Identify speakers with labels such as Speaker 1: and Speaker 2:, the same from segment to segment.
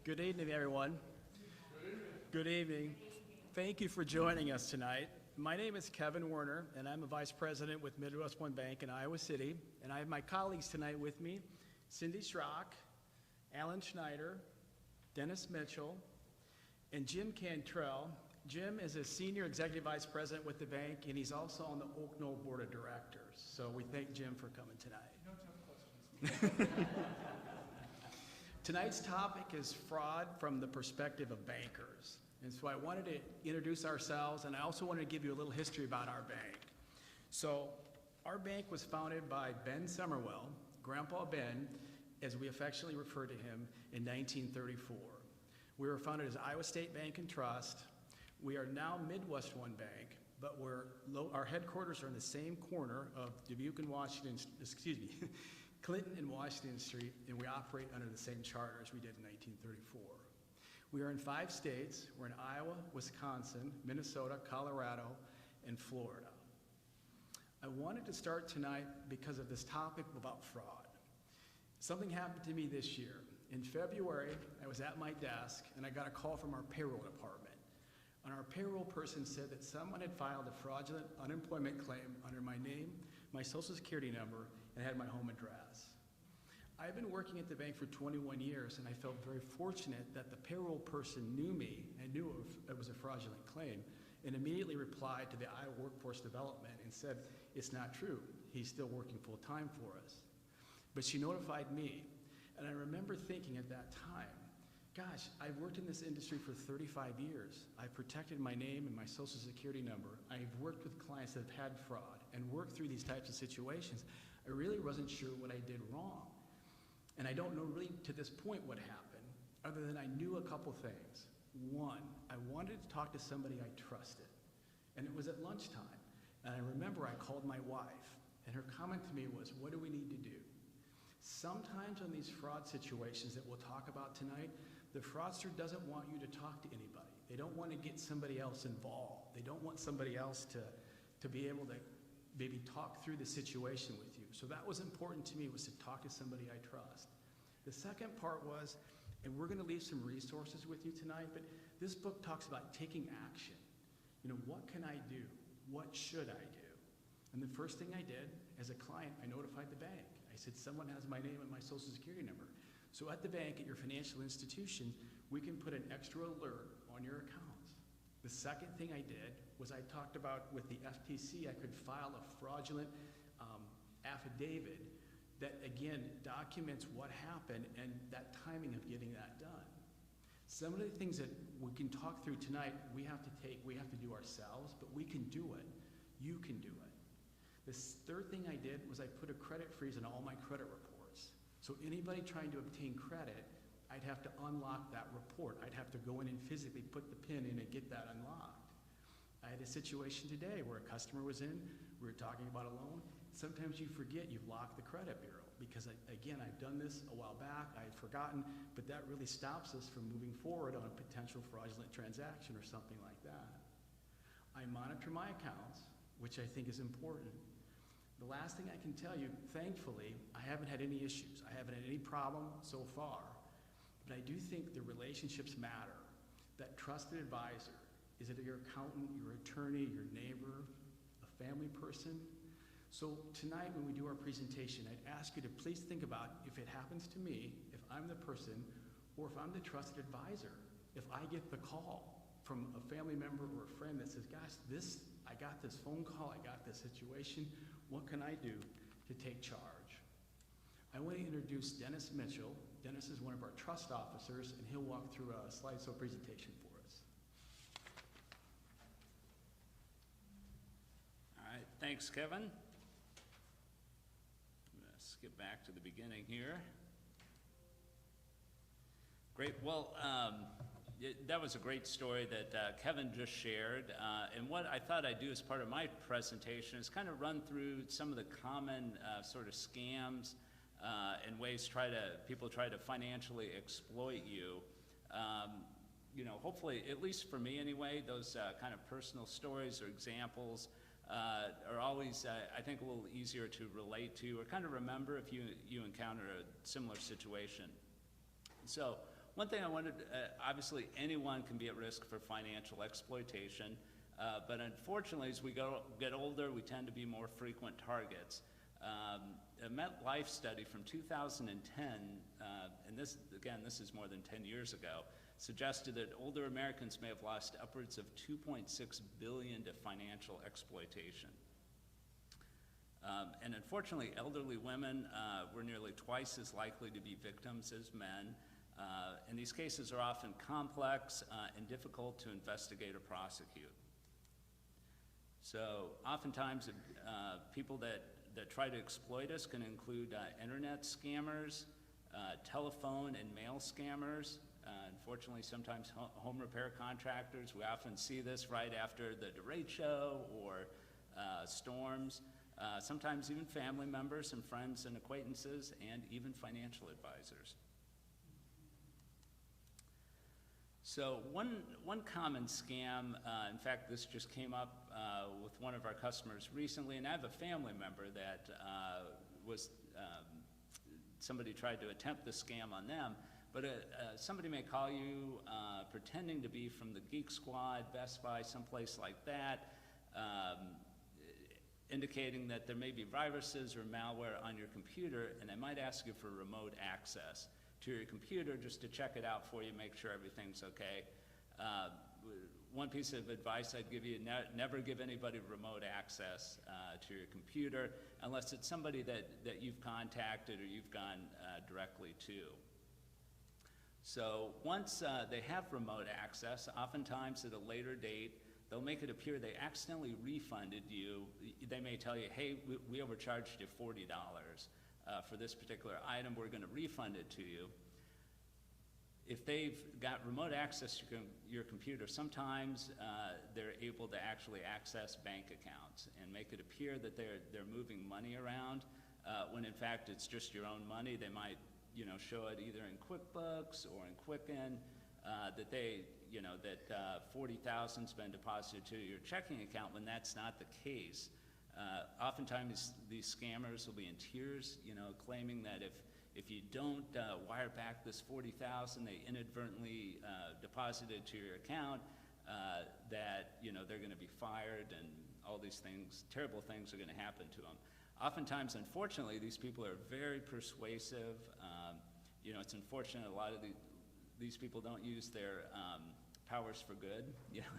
Speaker 1: Good evening, everyone. Good evening. Thank you for joining us tonight. My name is Kevin Werner, and I'm a Vice President with MidWestOne Bank in Iowa City. And I have my colleagues tonight with me, Cindy Schrock, Alan Schneider, Dennis Mitchell, and Jim Cantrell. Jim is a Senior Executive Vice President with the bank, and he's also on the Oak Knoll Board of Directors. So we thank Jim for coming tonight.
Speaker 2: No tough questions.
Speaker 1: Tonight's topic is fraud from the perspective of bankers. And so I wanted to introduce ourselves, and I also wanted to give you a little history about our bank. So our bank was founded by Ben Summerwell, Grandpa Ben, as we affectionately refer to him, in 1934. We were founded as Iowa State Bank and Trust. We are now MidWestOne Bank, but our headquarters are in the same corner of Dubuque and Washington, Clinton and Washington Street, and we operate under the same charter as we did in 1934. We are in 5 states. We're in Iowa, Wisconsin, Minnesota, Colorado, and Florida. I wanted to start tonight because of this topic about fraud. Something happened to me this year. In February, I was at my desk, and I got a call from our payroll department. And our payroll person said that someone had filed a fraudulent unemployment claim under my name, my social security number, and had my home address. I've been working at the bank for 21 years, and I felt very fortunate that the payroll person knew me and knew it was a fraudulent claim, and immediately replied to the Iowa Workforce Development and said, it's not true. He's still working full-time for us. But she notified me, and I remember thinking at that time, gosh, I've worked in this industry for 35 years. I've protected my name and my social security number. I've worked with clients that have had fraud and worked through these types of situations. I really wasn't sure what I did wrong. And I don't know really to this point what happened, other than I knew a couple things. One, I wanted to talk to somebody I trusted, and it was at lunchtime. And I remember I called my wife, and her comment to me was, what do we need to do? Sometimes on these fraud situations that we'll talk about tonight, the fraudster doesn't want you to talk to anybody. They don't want to get somebody else involved. They don't want somebody else to be able to maybe talk through the situation with you. So that was important to me, was to talk to somebody I trust. The second part was, and we're going to leave some resources with you tonight, but this book talks about taking action. You know, what can I do? What should I do? And the first thing I did, as a client, I notified the bank. I said, someone has my name and my social security number. So at the bank, at your financial institution, we can put an extra alert on your accounts. The second thing I did was I talked about with the FTC, I could file a fraudulent affidavit that, again, documents what happened and that timing of getting that done. Some of the things that we can talk through tonight, we have to do ourselves, but we can do it. You can do it. The third thing I did was I put a credit freeze on all my credit reports. So anybody trying to obtain credit, I'd have to unlock that report. I'd have to go in and physically put the pin in and get that unlocked. I had a situation today where a customer was in, we were talking about a loan. Sometimes you forget you've locked the credit bureau because, again, I've done this a while back, I'd forgotten, but that really stops us from moving forward on a potential fraudulent transaction or something like that. I monitor my accounts, which I think is important. The last thing I can tell you, thankfully, I haven't had any issues. I haven't had any problem so far, but I do think the relationships matter. That trusted advisor, is it your accountant, your attorney, your neighbor, a family person? So tonight when we do our presentation, I'd ask you to please think about if it happens to me, if I'm the person, or if I'm the trusted advisor. If I get the call from a family member or a friend that says, gosh, I got this phone call, I got this situation, what can I do to take charge? I want to introduce Dennis Mitchell. Dennis is one of our trust officers, and he'll walk through a slideshow presentation for us.
Speaker 3: All right, thanks, Kevin. Let's get back to the beginning here. Great. Well, that was a great story that Kevin just shared. And what I thought I'd do as part of my presentation is kind of run through some of the common sort of scams and ways people try to financially exploit you. You know, hopefully, at least for me anyway, those kind of personal stories or examples are always, I think, a little easier to relate to or kind of remember if you encounter a similar situation. So one thing I wanted, obviously anyone can be at risk for financial exploitation, but unfortunately as we get older, we tend to be more frequent targets. A MetLife study from 2010, and this, again, this is more than 10 years ago, suggested that older Americans may have lost upwards of $2.6 billion to financial exploitation. And unfortunately, elderly women were nearly twice as likely to be victims as men. And these cases are often complex and difficult to investigate or prosecute. So oftentimes, people that try to exploit us can include internet scammers, telephone and mail scammers. Unfortunately, sometimes home repair contractors. We often see this right after the derecho or storms. Sometimes even family members and friends and acquaintances, and even financial advisors. So one common scam, in fact, this just came up with one of our customers recently, and I have a family member that somebody tried to attempt the scam on them, but somebody may call you pretending to be from the Geek Squad, Best Buy, someplace like that, indicating that there may be viruses or malware on your computer, and they might ask you for remote access to your computer just to check it out for you, make sure everything's okay. One piece of advice I'd give you, never give anybody remote access to your computer unless it's somebody that you've contacted or you've gone directly to. So once they have remote access, oftentimes at a later date, they'll make it appear they accidentally refunded you. They may tell you, hey, we overcharged you $40 for this particular item, we're gonna refund it to you. If they've got remote access to your computer, sometimes they're able to actually access bank accounts and make it appear that they're moving money around, when in fact it's just your own money. They might, show it either in QuickBooks or in Quicken, that they, that 40,000's been deposited to your checking account, when that's not the case. Oftentimes these scammers will be in tears, claiming that if you don't wire back this 40,000 they inadvertently deposited to your account, that they're going to be fired and all these things, terrible things are going to happen to them. Oftentimes, unfortunately, these people are very persuasive. It's unfortunate a lot of these people don't use their powers for good,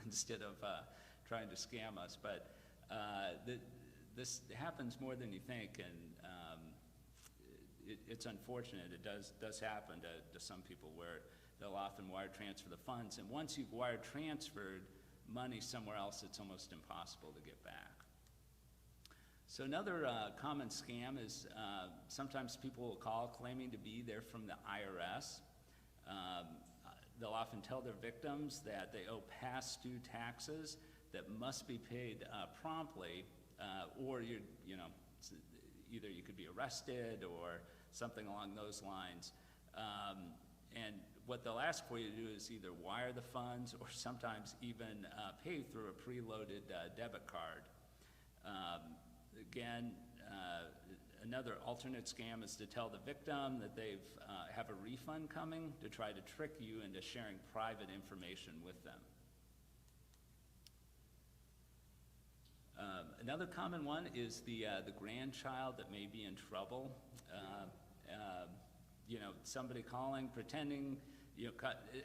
Speaker 3: instead of trying to scam us. But this happens more than you think, and it's unfortunate. It does happen to some people, where they'll often wire transfer the funds, and once you've wire transferred money somewhere else, it's almost impossible to get back. So another common scam is sometimes people will call claiming to be there from the IRS. They'll often tell their victims that they owe past due taxes that must be paid promptly, or either you could be arrested or something along those lines. And what they'll ask for you to do is either wire the funds or sometimes even pay through a preloaded debit card. Again, another alternate scam is to tell the victim that they have a refund coming, to try to trick you into sharing private information with them. Another common one is the grandchild that may be in trouble. Somebody calling, pretending,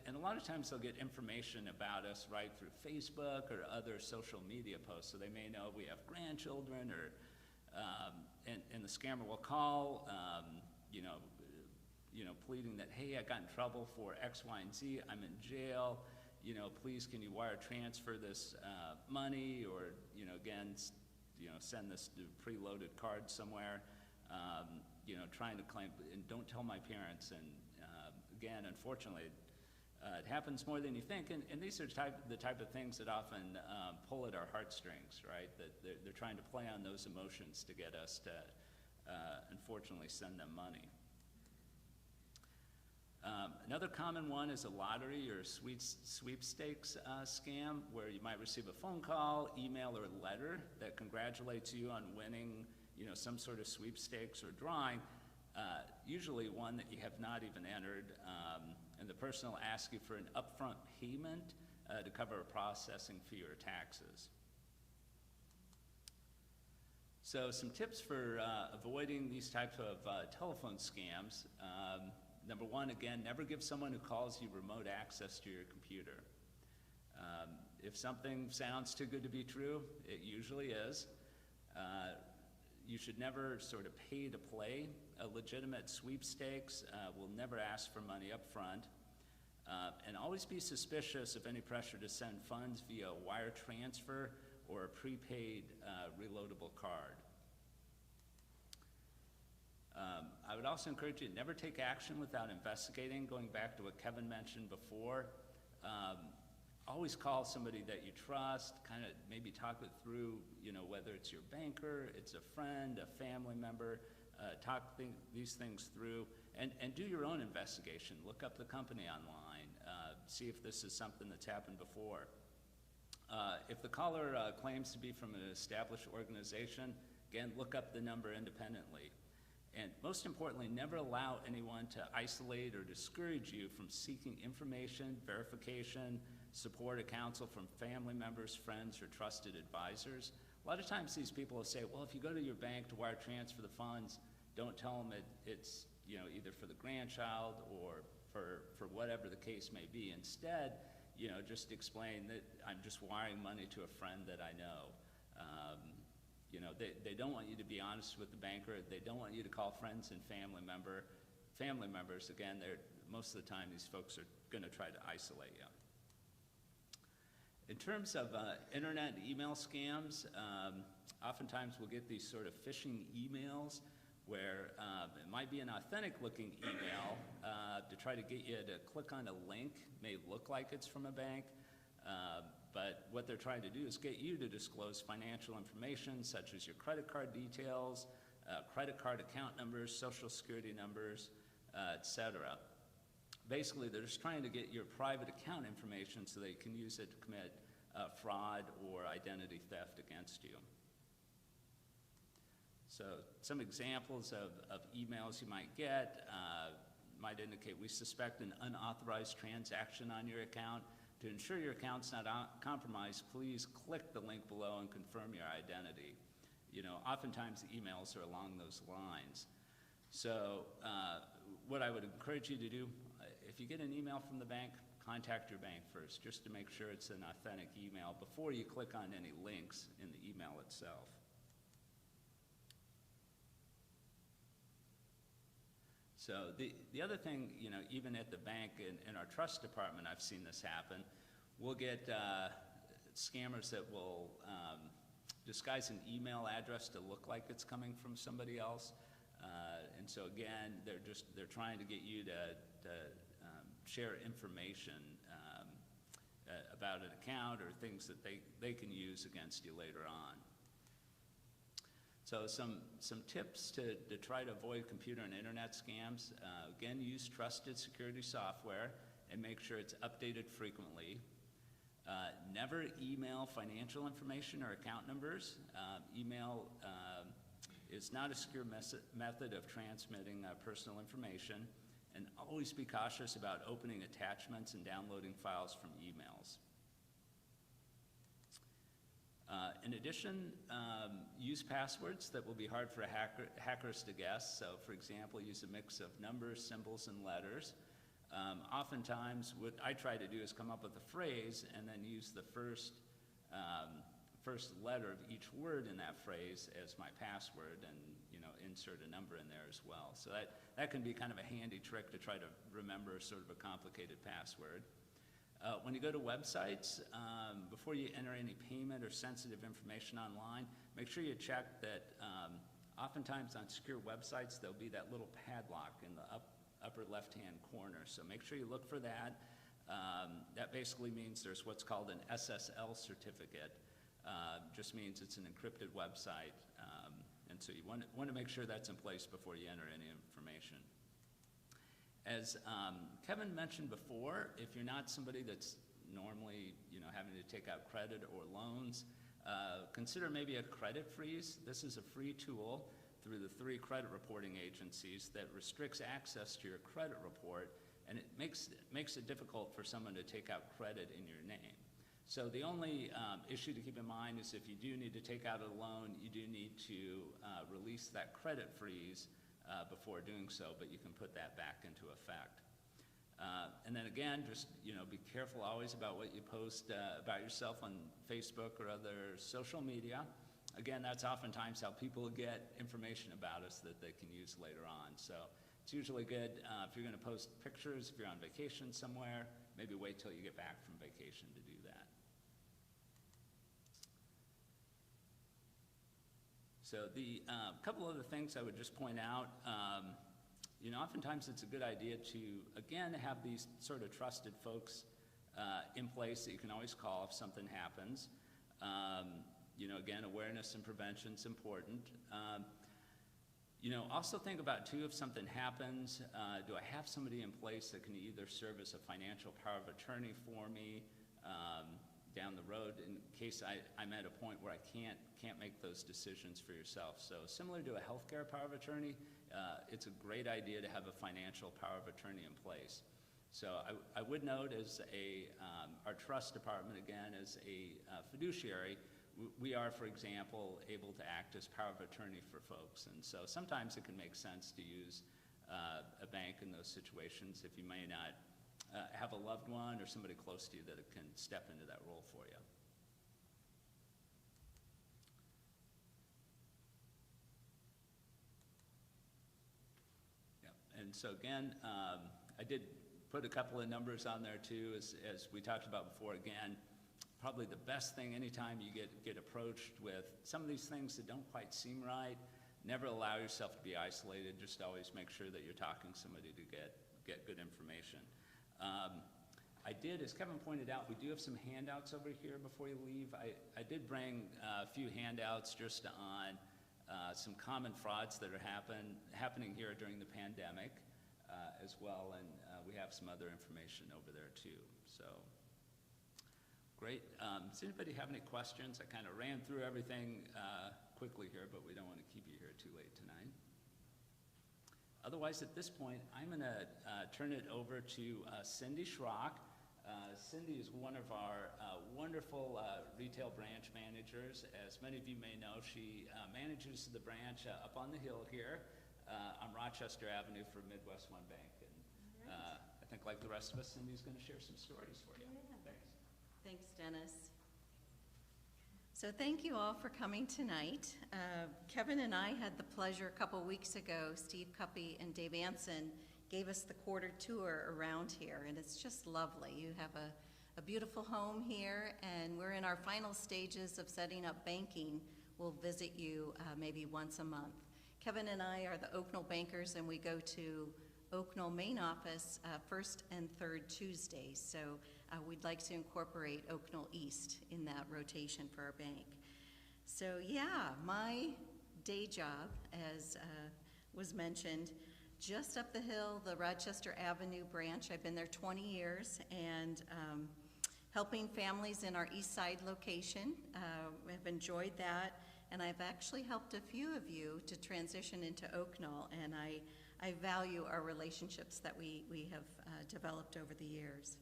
Speaker 3: and a lot of times they'll get information about us right through Facebook or other social media posts. So they may know we have grandchildren, or and the scammer will call, pleading that, hey, I got in trouble for X, Y, and Z. I'm in jail. Please can you wire transfer this money, or again, send this preloaded card somewhere. Trying to claim, and don't tell my parents. And again, unfortunately, it happens more than you think. And these are the type of things that often pull at our heartstrings, right? That they're trying to play on those emotions to get us to, unfortunately, send them money. Another common one is a lottery or sweepstakes scam, where you might receive a phone call, email, or letter that congratulates you on winning, some sort of sweepstakes or drawing, usually one that you have not even entered, and and the person will ask you for an upfront payment to cover a processing fee or taxes. So some tips for avoiding these types of telephone scams. Number one, again, never give someone who calls you remote access to your computer. If something sounds too good to be true, it usually is. You should never sort of pay to play. A legitimate sweepstakes will never ask for money up front. And always be suspicious of any pressure to send funds via wire transfer or a prepaid reloadable card. I would also encourage you to never take action without investigating. Going back to what Kevin mentioned before, always call somebody that you trust, kind of maybe talk it through, whether it's your banker, it's a friend, a family member, these things through, and do your own investigation. Look up the company online, see if this is something that's happened before. If the caller claims to be from an established organization, again, look up the number independently. And most importantly, never allow anyone to isolate or discourage you from seeking information, verification, support, or counsel from family members, friends, or trusted advisors. A lot of times these people will say, well, if you go to your bank to wire transfer the funds, don't tell them it's either for the grandchild or for whatever the case may be. Instead, just explain that I'm just wiring money to a friend that I know. They don't want you to be honest with the banker. They don't want you to call friends and family members. Again, most of the time these folks are going to try to isolate you. In terms of internet and email scams, oftentimes we'll get these sort of phishing emails where it might be an authentic looking email to try to get you to click on a link. May look like it's from a bank, but what they're trying to do is get you to disclose financial information such as your credit card details, credit card account numbers, social security numbers, etc. Basically, they're just trying to get your private account information so they can use it to commit fraud or identity theft against you. So some examples of emails you might get might indicate, we suspect an unauthorized transaction on your account. To ensure your account's not compromised, please click the link below and confirm your identity. Oftentimes the emails are along those lines. So what I would encourage you to do, if you get an email from the bank, contact your bank first, just to make sure it's an authentic email before you click on any links in the email itself. So the other thing, even at the bank in our trust department, I've seen this happen. We'll get scammers that will disguise an email address to look like it's coming from somebody else. And so again, they're trying to get you to share information about an account or things that they can use against you later on. So some tips to try to avoid computer and internet scams. Again, use trusted security software and make sure it's updated frequently. Never email financial information or account numbers. Email is not a secure method of transmitting personal information. And always be cautious about opening attachments and downloading files from emails. In addition, use passwords that will be hard for hackers to guess. So for example, use a mix of numbers, symbols, and letters. Oftentimes, what I try to do is come up with a phrase and then use the first letter of each word in that phrase as my password, and insert a number in there as well. So that can be kind of a handy trick to try to remember sort of a complicated password. When you go to websites, before you enter any payment or sensitive information online, make sure you check that oftentimes on secure websites, there'll be that little padlock in the upper left-hand corner. So make sure you look for that. That basically means there's what's called an SSL certificate. Just means it's an encrypted website. And so you want to make sure that's in place before you enter any information. As Kevin mentioned before, if you're not somebody that's normally having to take out credit or loans, consider maybe a credit freeze. This is a free tool through the 3 credit reporting agencies that restricts access to your credit report and it makes it difficult for someone to take out credit in your name. So the only issue to keep in mind is if you do need to take out a loan, you do need to release that credit freeze before doing so, but you can put that back into effect. And then again, just be careful always about what you post about yourself on Facebook or other social media. Again, that's oftentimes how people get information about us that they can use later on. So it's usually good if you're going to post pictures, if you're on vacation somewhere, maybe wait till you get back from vacation to do that. So the couple other things I would just point out, oftentimes it's a good idea to, again, have these sort of trusted folks in place that you can always call if something happens. Again, awareness and prevention is important. Also think about, too, if something happens, do I have somebody in place that can either serve as a financial power of attorney for me down the road in case I'm at a point where I can't make those decisions for yourself. So similar to a healthcare power of attorney, it's a great idea to have a financial power of attorney in place. So I would note as our trust department, again, as a fiduciary, we are, for example, able to act as power of attorney for folks. And so sometimes it can make sense to use a bank in those situations if you may not have a loved one or somebody close to you that can step into that role for you. Yeah. And so again, I did put a couple of numbers on there too, as we talked about before. Again, probably the best thing anytime you get approached with some of these things that don't quite seem right, never allow yourself to be isolated. Just always make sure that you're talking to somebody to get good information. I did, as Kevin pointed out, we do have some handouts over here before you leave. I did bring a few handouts just on some common frauds that are happening here during the pandemic as well, and we have some other information over there too. So, great. Does anybody have any questions? I kind of ran through everything quickly here, but we don't want to keep you here too late tonight. Otherwise, at this point, I'm going to turn it over to Cindy Schrock. Cindy is one of our wonderful retail branch managers. As many of you may know, she manages the branch up on the hill here on Rochester Avenue for MidWestOne Bank. And I think like the rest of us, Cindy's going to share some stories for you.
Speaker 4: Yeah.
Speaker 3: Thanks.
Speaker 4: Thanks, Dennis. So thank you all for coming tonight. Kevin and I had the pleasure a couple weeks ago, Steve Cuppy and Dave Anson gave us the quarter tour around here, and it's just lovely. You have a beautiful home here, and we're in our final stages of setting up banking. We'll visit you maybe once a month. Kevin and I are the Oaknell bankers, and we go to Oaknell main office first and third Tuesdays. So we'd like to incorporate Oaknell East in that rotation for our bank. So yeah, my day job, as was mentioned, just up the hill, the Rochester Avenue branch. I've been there 20 years and helping families in our East Side location. I've enjoyed that, and I've actually helped a few of you to transition into Oaknell, and I value our relationships that we have developed over the years.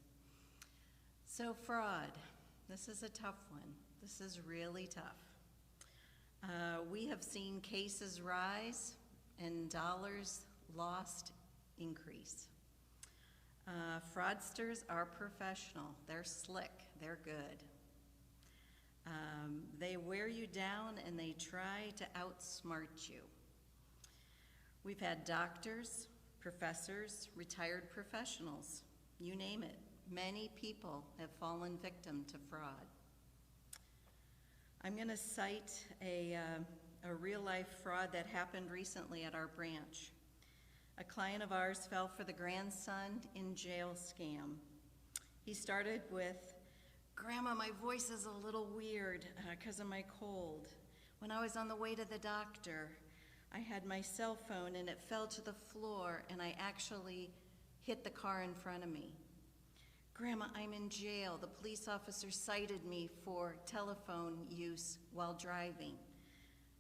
Speaker 4: So fraud, this is a tough one. This is really tough. We have seen cases rise and dollars lost increase. Fraudsters are professional. They're slick. They're good. They wear you down and they try to outsmart you. We've had doctors, professors, retired professionals, you name it. Many people have fallen victim to fraud. I'm going to cite a real-life fraud that happened recently at our branch. A client of ours fell for the grandson in jail scam. He started with, "Grandma, my voice is a little weird because of my cold. When I was on the way to the doctor, I had my cell phone and it fell to the floor and I actually hit the car in front of me. Grandma, I'm in jail. The police officer cited me for telephone use while driving.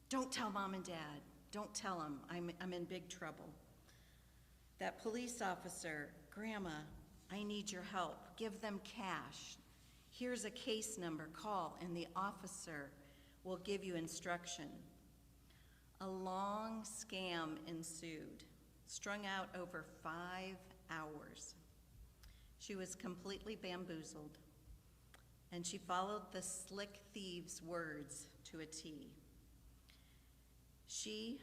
Speaker 4: Don't tell Mom and Dad. Don't tell them. I'm in big trouble." That police officer Grandma, I need your help. Give them cash. Here's a case number, call, and the officer will give you instruction. A long scam ensued, strung out over 5 hours. She was completely bamboozled, and she followed the slick thief's words to a T. She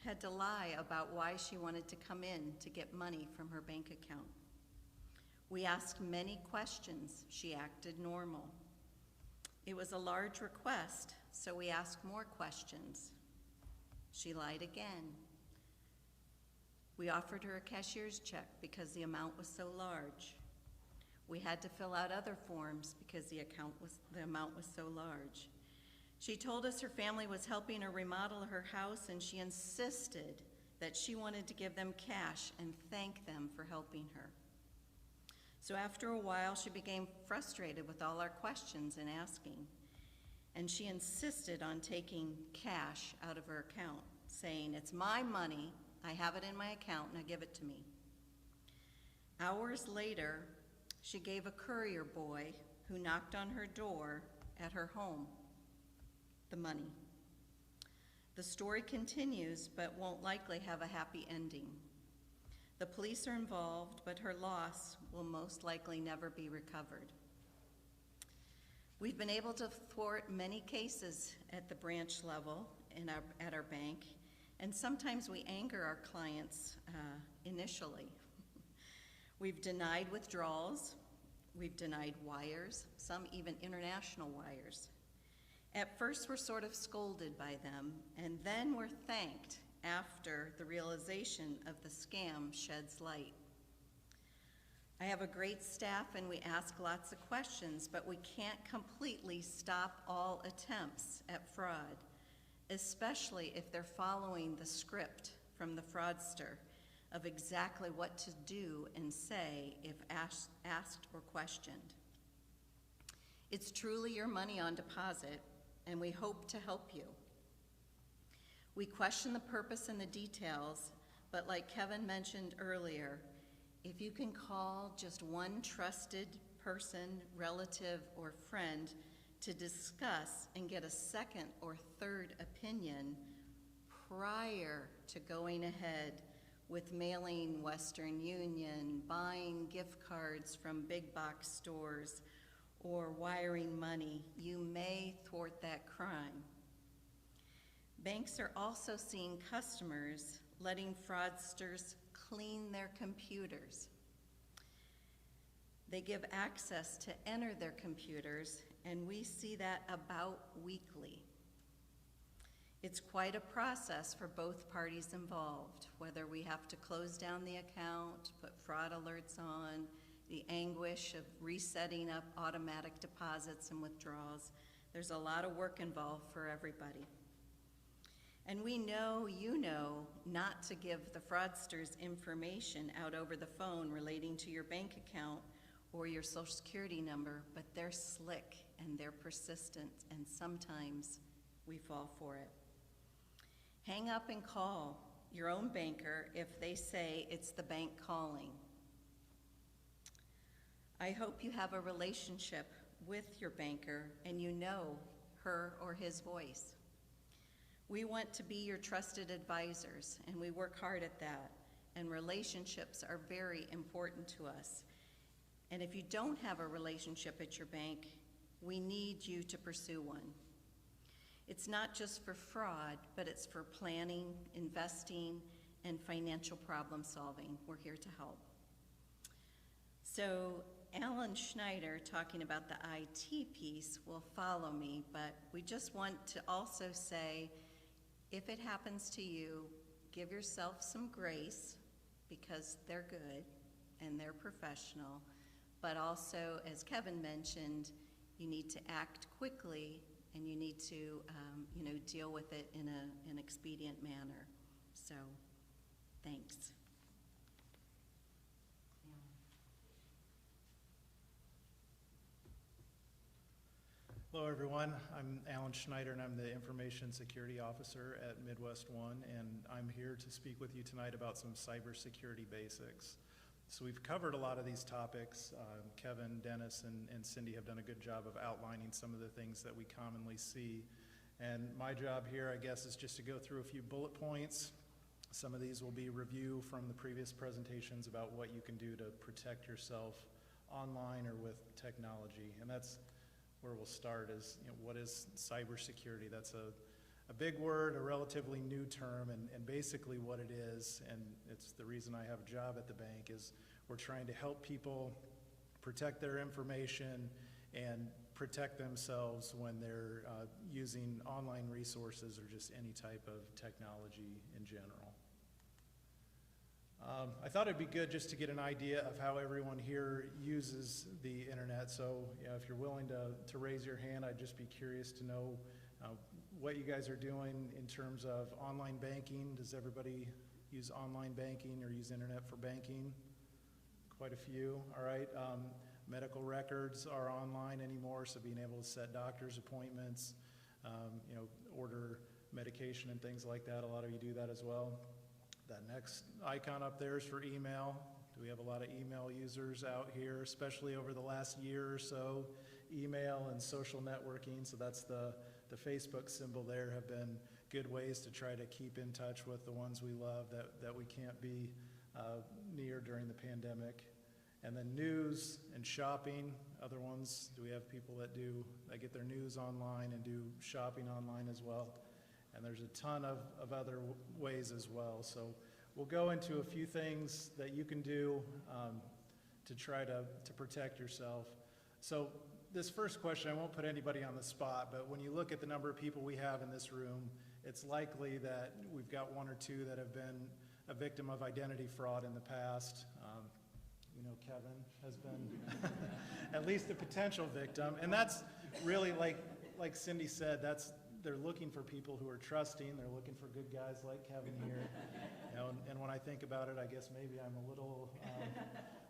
Speaker 4: had to lie about why she wanted to come in to get money from her bank account. We asked many questions. She acted normal. It was a large request, so we asked more questions. She lied again. We offered her a cashier's check because the amount was so large. We had to fill out other forms because the amount was so large. She told us her family was helping her remodel her house, and she insisted that she wanted to give them cash and thank them for helping her. So after a while, she became frustrated with all our questions and asking, and she insisted on taking cash out of her account, saying, "It's my money, I have it in my account, now give it to me." Hours later, she gave a courier boy who knocked on her door at her home the money. The story continues, but won't likely have a happy ending. The police are involved, but her loss will most likely never be recovered. We've been able to thwart many cases at the branch level at our bank, and sometimes we anger our clients initially. We've denied withdrawals, we've denied wires, some even international wires. At first, we're sort of scolded by them, and then we're thanked after the realization of the scam sheds light. I have a great staff and we ask lots of questions, but we can't completely stop all attempts at fraud, especially if they're following the script from the fraudster of exactly what to do and say if asked or questioned. It's truly your money on deposit, and we hope to help you. We question the purpose and the details, but like Kevin mentioned earlier, if you can call just one trusted person, relative, or friend to discuss and get a second or third opinion prior to going ahead with mailing Western Union, buying gift cards from big box stores, or wiring money, you may thwart that crime. Banks are also seeing customers letting fraudsters clean their computers. They give access to enter their computers, and we see that about weekly. It's quite a process for both parties involved, whether we have to close down the account, put fraud alerts on, the anguish of resetting up automatic deposits and withdrawals. There's a lot of work involved for everybody. And we know you know not to give the fraudsters information out over the phone relating to your bank account or your social security number, but they're slick and they're persistent, and sometimes we fall for it. Hang up and call your own banker if they say it's the bank calling. I hope you have a relationship with your banker and you know her or his voice. We want to be your trusted advisors, and we work hard at that, and relationships are very important to us. And if you don't have a relationship at your bank, we need you to pursue one. It's not just for fraud, but it's for planning, investing, and financial problem solving. We're here to help. So Alan Schneider, talking about the IT piece, will follow me, but we just want to also say, if it happens to you, give yourself some grace, because they're good and they're professional, but also, as Kevin mentioned, you need to act quickly and you need to deal with it in an expedient manner. So, thanks.
Speaker 2: Hello, everyone. I'm Alan Schneider, and I'm the Information Security Officer at MidWestOne, and I'm here to speak with you tonight about some cybersecurity basics. So we've covered a lot of these topics. Kevin, Dennis, and Cindy have done a good job of outlining some of the things that we commonly see. And my job here, I guess, is just to go through a few bullet points. Some of these will be review from the previous presentations about what you can do to protect yourself online or with technology. And that's where we'll start is, what is cybersecurity? That's a big word, a relatively new term, and basically what it is, and it's the reason I have a job at the bank, is we're trying to help people protect their information and protect themselves when they're using online resources or just any type of technology in general. I thought it'd be good just to get an idea of how everyone here uses the internet. So if you're willing to raise your hand, I'd just be curious to know what you guys are doing in terms of online banking. Does everybody use online banking or use internet for banking? Quite a few, all right. Medical records are online anymore, so being able to set doctor's appointments, order medication and things like that. A lot of you do that as well. That next icon up there is for email. Do we have a lot of email users out here, especially over the last year or so? Email and social networking, so that's the Facebook symbol there, have been good ways to try to keep in touch with the ones we love that we can't be near during the pandemic. And then news and shopping, other ones. Do we have people that get their news online and do shopping online as well? And there's a ton of other ways as well. So we'll go into a few things that you can do to try to protect yourself. So this first question, I won't put anybody on the spot, but when you look at the number of people we have in this room, it's likely that we've got one or two that have been a victim of identity fraud in the past. Kevin has been at least a potential victim. And that's really, like Cindy said, they're looking for people who are trusting. They're looking for good guys like Kevin here. And when I think about it, I guess maybe I'm a little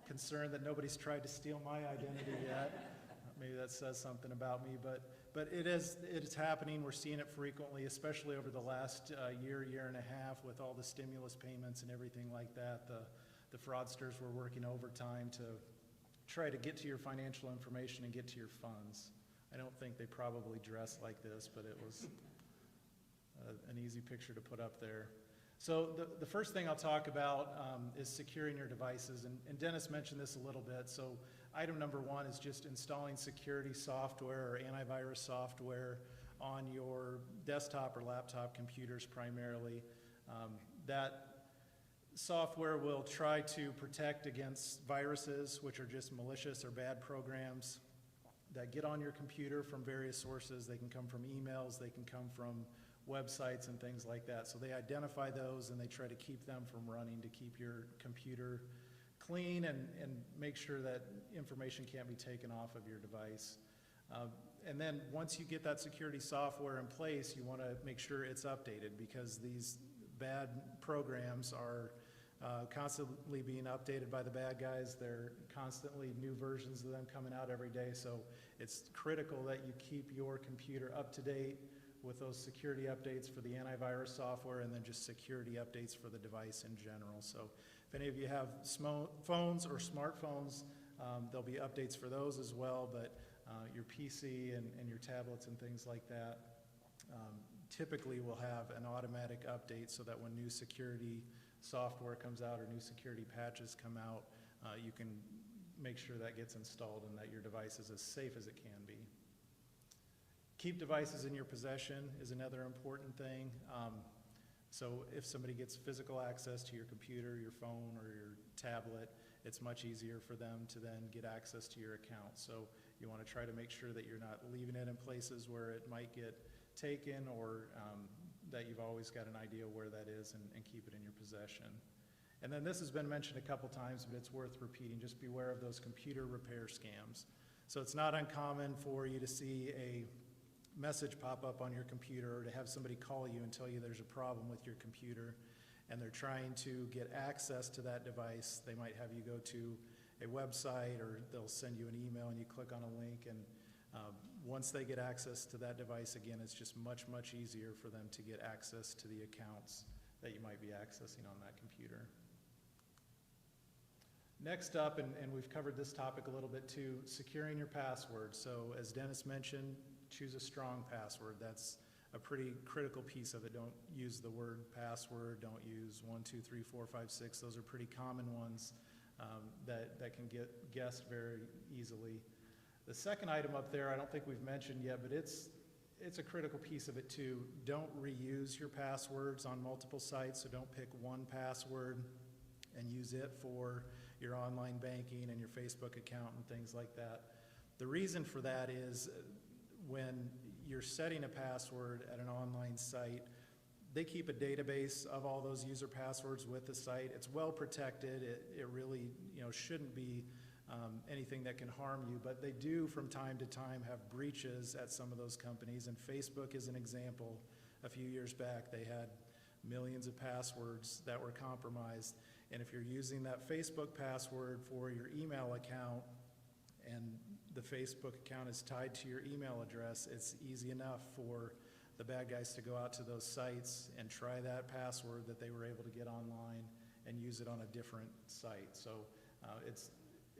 Speaker 2: concerned that nobody's tried to steal my identity yet. Maybe that says something about me, but it's happening. We're seeing it frequently, especially over the last year and a half with all the stimulus payments and everything like that. The fraudsters were working overtime to try to get to your financial information and get to your funds. I don't think they probably dressed like this, but it was an easy picture to put up there. So the first thing I'll talk about is securing your devices, and Dennis mentioned this a little bit. So item number one is just installing security software or antivirus software on your desktop or laptop computers primarily. That software will try to protect against viruses, which are just malicious or bad programs that get on your computer from various sources. They can come from emails, they can come from websites and things like that. So they identify those and they try to keep them from running to keep your computer clean and make sure that information can't be taken off of your device. And then once you get that security software in place, you want to make sure it's updated, because these bad programs are constantly being updated by the bad guys. There are constantly new versions of them coming out every day, so it's critical that you keep your computer up to date with those security updates for the antivirus software and then just security updates for the device in general. So if any of you have phones or smartphones, there'll be updates for those as well, but your PC and your tablets and things like that typically will have an automatic update so that when new security software comes out or new security patches come out, you can make sure that gets installed and that your device is as safe as it can be. Keep devices in your possession is another important thing. So if somebody gets physical access to your computer, your phone, or your tablet, it's much easier for them to then get access to your account. So you want to try to make sure that you're not leaving it in places where it might get taken, or that you've always got an idea where that is and keep it in your possession. And then this has been mentioned a couple times, but it's worth repeating. Just beware of those computer repair scams. So it's not uncommon for you to see a message pop up on your computer or to have somebody call you and tell you there's a problem with your computer and they're trying to get access to that device. They might have you go to a website, or they'll send you an email and you click on a link, and once they get access to that device, again, it's just much, much easier for them to get access to the accounts that you might be accessing on that computer. Next up, and we've covered this topic a little bit too, securing your password. So as Dennis mentioned, choose a strong password. That's a pretty critical piece of it. Don't use the word password. Don't use 1, 2, 3, 4, 5, 6. Those are pretty common ones that can get guessed very easily. The second item up there, I don't think we've mentioned yet, but it's a critical piece of it too. Don't reuse your passwords on multiple sites. So don't pick one password and use it for your online banking and your Facebook account and things like that. The reason for that is when you're setting a password at an online site, they keep a database of all those user passwords with the site. It's well protected. It really shouldn't be anything that can harm you, but they do from time to time have breaches at some of those companies, and Facebook is an example. A few years back, they had millions of passwords that were compromised, and if you're using that Facebook password for your email account and the Facebook account is tied to your email address, it's easy enough for the bad guys to go out to those sites and try that password that they were able to get online and use it on a different site. So it's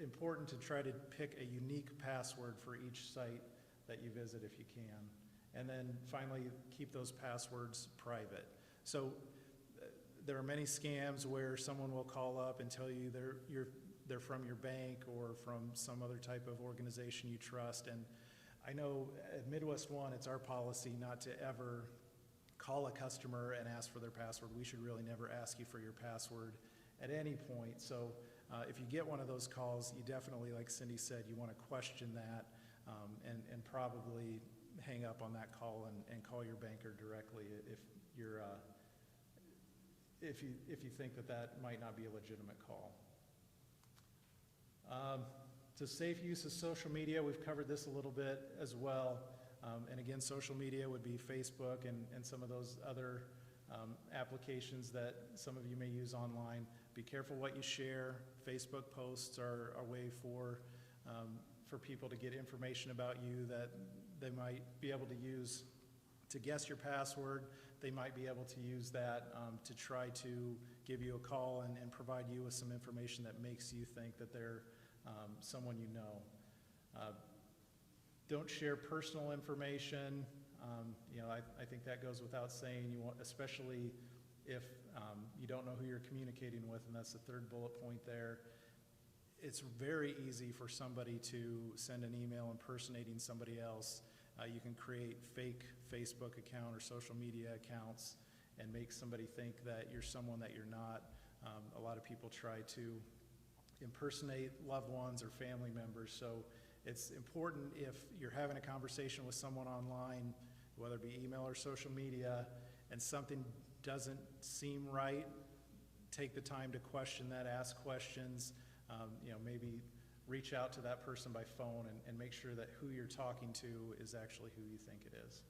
Speaker 2: important to try to pick a unique password for each site that you visit if you can. And then finally, keep those passwords private. So there are many scams where someone will call up and tell you they're from your bank or from some other type of organization you trust. And I know at MidWestOne, it's our policy not to ever call a customer and ask for their password. We should really never ask you for your password at any point. So if you get one of those calls, you definitely, like Cindy said, you want to question that and probably hang up on that call and call your banker directly if you think that might not be a legitimate call. To safe use of social media, we've covered this a little bit as well. And again, social media would be Facebook and some of those other applications that some of you may use online. Be careful what you share. Facebook posts are a way for people to get information about you that they might be able to use to guess your password. They might be able to use that to try to give you a call and provide you with some information that makes you think that they're someone you know. Don't share personal information. I think that goes without saying. You want, especially if you don't know who you're communicating with, and that's the third bullet point there. It's very easy for somebody to send an email impersonating somebody else. You can create fake Facebook account or social media accounts and make somebody think that you're someone that you're not. A lot of people try to impersonate loved ones or family members, so it's important if you're having a conversation with someone online, whether it be email or social media, and something doesn't seem right, take the time to question that, ask questions, maybe reach out to that person by phone and make sure that who you're talking to is actually who you think it is.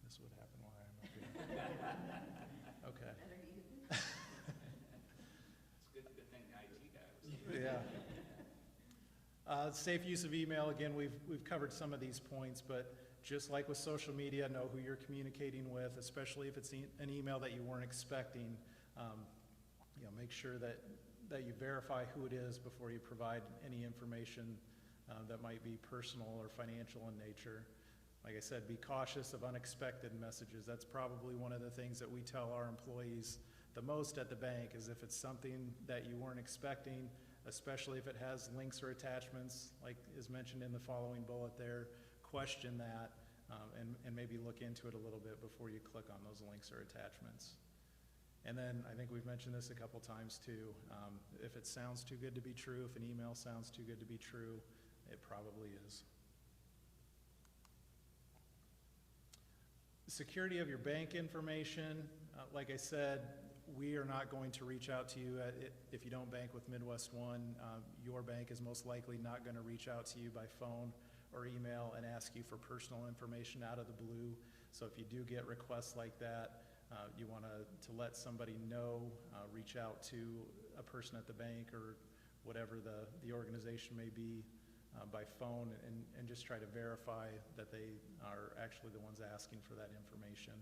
Speaker 2: This would happen while I'm up here. Okay.
Speaker 3: It's a good thing the IT guy was here.
Speaker 2: Yeah. Safe use of email, again, we've covered some of these points, but just like with social media, know who you're communicating with, especially if it's an email that you weren't expecting. Make sure that you verify who it is before you provide any information that might be personal or financial in nature. Like I said, be cautious of unexpected messages. That's probably one of the things that we tell our employees the most at the bank, is if it's something that you weren't expecting, especially if it has links or attachments, like is mentioned in the following bullet there, question that and maybe look into it a little bit before you click on those links or attachments. And then I think we've mentioned this a couple times too. If it sounds too good to be true, if an email sounds too good to be true, it probably is. Security of your bank information. Like I said, we are not going to reach out to you if you don't bank with MidWestOne. Your bank is most likely not going to reach out to you by phone or email and ask you for personal information out of the blue. So if you do get requests like that, you want to let somebody know, reach out to a person at the bank or whatever the organization may be, by phone, and just try to verify that they are actually the ones asking for that information.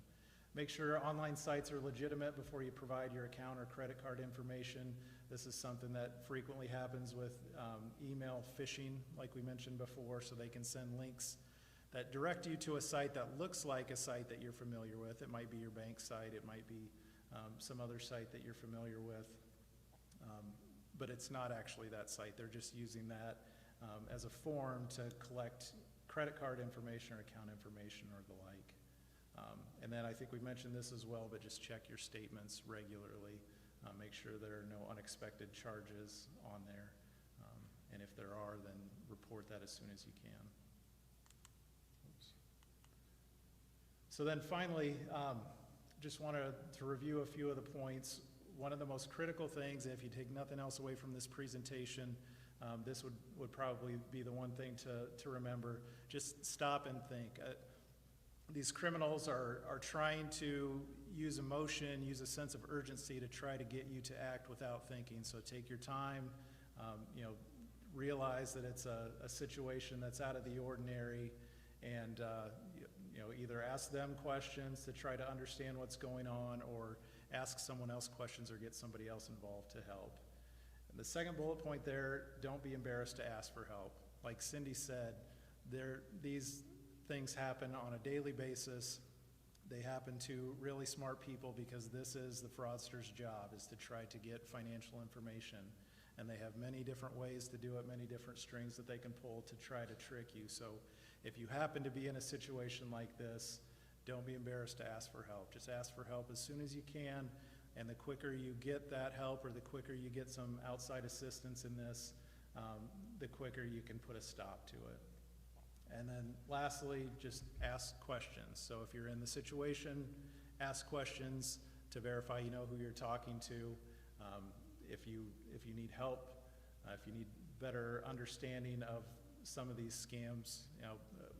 Speaker 2: Make sure online sites are legitimate before you provide your account or credit card information. This is something that frequently happens with email phishing, like we mentioned before, so they can send links that direct you to a site that looks like a site that you're familiar with. It might be your bank site, it might be some other site that you're familiar with, but it's not actually that site. They're just using that as a form to collect credit card information or account information or the like. And then I think we mentioned this as well, but just check your statements regularly. Make sure there are no unexpected charges on there. And if there are, then report that as soon as you can. Oops. So then finally, just wanted to review a few of the points. One of the most critical things, if you take nothing else away from this presentation, this would probably be the one thing to remember. Just stop and think. These criminals are trying to use emotion, use a sense of urgency to try to get you to act without thinking. So take your time, realize that it's a situation that's out of the ordinary, and either ask them questions to try to understand what's going on, or ask someone else questions or get somebody else involved to help. And the second bullet point there, don't be embarrassed to ask for help. Like Cindy said, these things happen on a daily basis. They happen to really smart people, because this is the fraudster's job, is to try to get financial information. And they have many different ways to do it, many different strings that they can pull to try to trick you. So if you happen to be in a situation like this, don't be embarrassed to ask for help. Just ask for help as soon as you can, and the quicker you get that help, or the quicker you get some outside assistance in this, the quicker you can put a stop to it. And then lastly, just ask questions. So if you're in the situation, ask questions to verify you know who you're talking to. If you need help, if you need better understanding of some of these scams,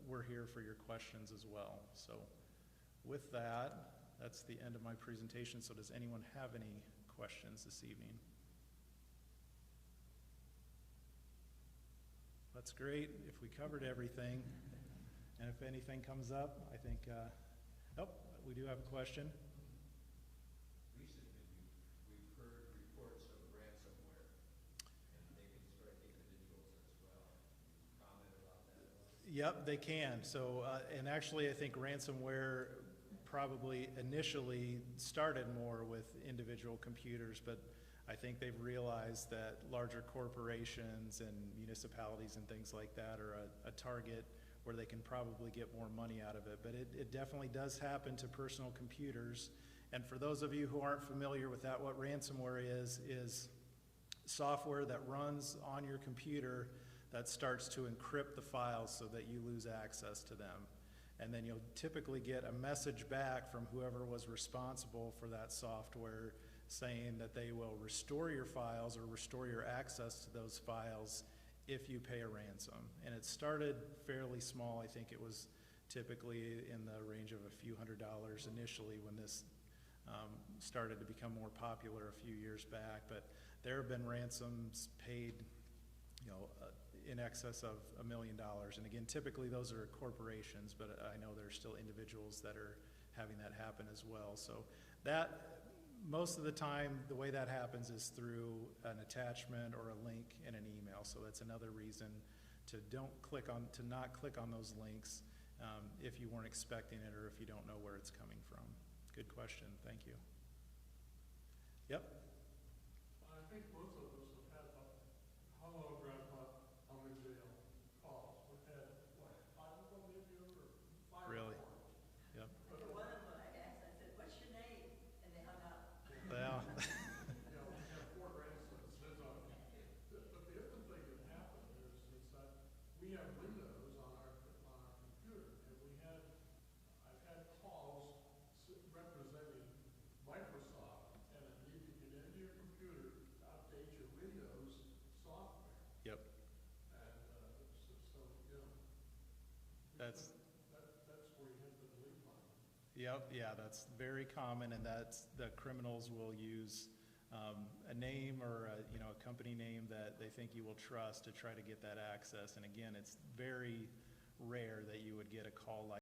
Speaker 2: we're here for your questions as well. So with that, that's the end of my presentation. So does anyone have any questions this evening? That's great if we covered everything. And if anything comes up, I think, we do have a question.
Speaker 5: Recently, we've heard reports of ransomware, and they can strike individuals as well. Can you comment about that?
Speaker 2: Yep, they can. So, and actually, I think ransomware probably initially started more with individual computers, but I think they've realized that larger corporations and municipalities and things like that are a target where they can probably get more money out of it. But it definitely does happen to personal computers. And for those of you who aren't familiar with that, what ransomware is software that runs on your computer that starts to encrypt the files so that you lose access to them. And then you'll typically get a message back from whoever was responsible for that software saying that they will restore your files or restore your access to those files if you pay a ransom. And it started fairly small. I think it was typically in the range of a few $100s initially when this started to become more popular a few years back. But there have been ransoms paid, in excess of $1 million. And again, typically those are corporations, but I know there's still individuals that are having that happen as well. So that, most of the time, the way that happens is through an attachment or a link in an email. So that's another reason to not click on those links if you weren't expecting it or if you don't know where it's coming from. Good question. Thank you. Yep.
Speaker 6: I think most of us have had hello, Grandpa, I'm in jail calls. We've had, what, 5 of them maybe over 5
Speaker 2: Really?
Speaker 6: or 4.
Speaker 2: Yep.
Speaker 7: One of them I asked, I said, what's your name? And they hung up.
Speaker 2: Well,
Speaker 6: You know, we have 4 grandsons. But the other thing that happened is that we have Windows on our computer, and I've had calls representing Microsoft, and it needed to get into your computer to update your Windows software.
Speaker 2: yep.
Speaker 6: And
Speaker 2: That's
Speaker 6: that's where you hit the delete button.
Speaker 2: Yep, yeah, that's very common, and that's the criminals will use a name or a company name that they think you will trust to try to get that access. And again, it's very rare that you would get a call like